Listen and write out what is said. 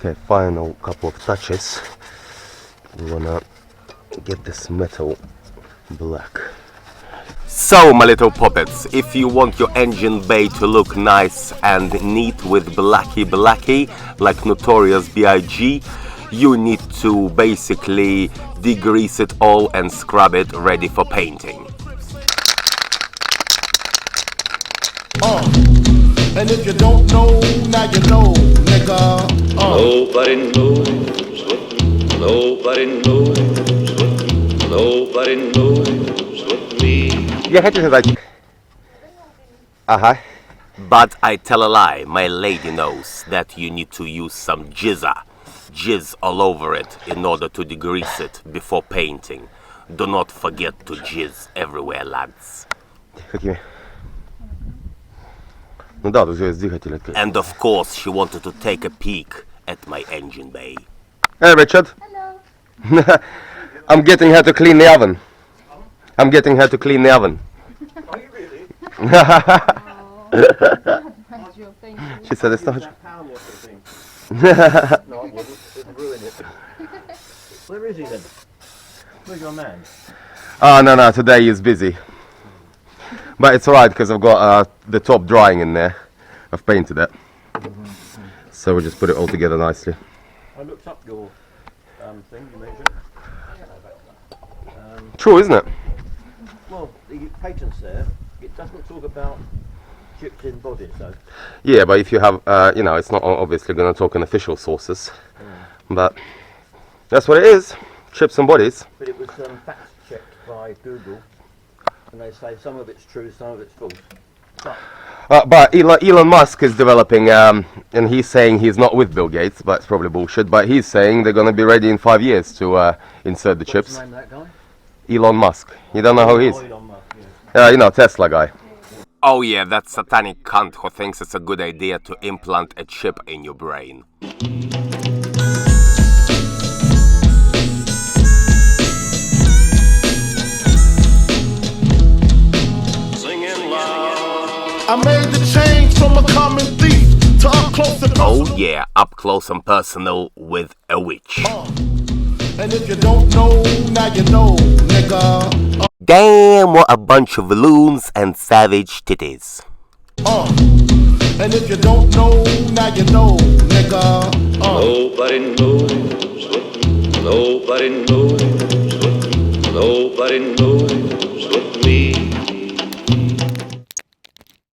Okay, final couple of touches. We wanna get this metal black. So, my little puppets, if you want your engine bay to look nice and neat with blacky like Notorious B.I.G., you need to basically degrease it all and scrub it ready for painting. And if you don't know, now you know, nigga. Nobody knows what nobody knows what nobody knows what me. Я хочу сказать. Ага. But I tell a lie, my lady knows that you need to use some Jizer. Jizz all over it in order to degrease it before painting. Do not forget to jizz everywhere, lads. Какими? Ну да, тут же есть двигатель. And of course, she wanted to take a peek at my engine bay. Hey, Richard. Hello. I'm getting her to clean the oven. I'm getting her to clean the oven. Are you really? She said it's not. That power wash thing. No, I wouldn't. It'd ruin it. Where is he then? Where's your man? Oh, no, today he's busy. But it's alright because I've got the top drying in there. I've painted it. So we'll just put it all together nicely. I looked up your thing you mentioned. True, isn't it? Well, the patents there, it doesn't talk about chipped in bodies though. Yeah, but if you have, it's not obviously going to talk in official sources. But that's what it is. Chips and bodies. But it was fact checked by Google. And they say some of it's true, some of it's false. But Elon Musk is developing, and he's saying he's not with Bill Gates, but it's probably bullshit. But he's saying they're going to be ready in 5 years to insert the chips. What's the name of that guy? Elon Musk. You don't know who he is? Elon Musk, yeah. Tesla guy. Oh yeah, that satanic cunt who thinks it's a good idea to implant a chip in your brain. I made the change from a common thief to up close and Oh personal. yeah, up close and personal with a witch. And if you don't know, now you know, nigga. Damn, what a bunch of loons and savage titties. And if you don't know, now you know, nigga. Nobody knows what nobody knows what nobody knows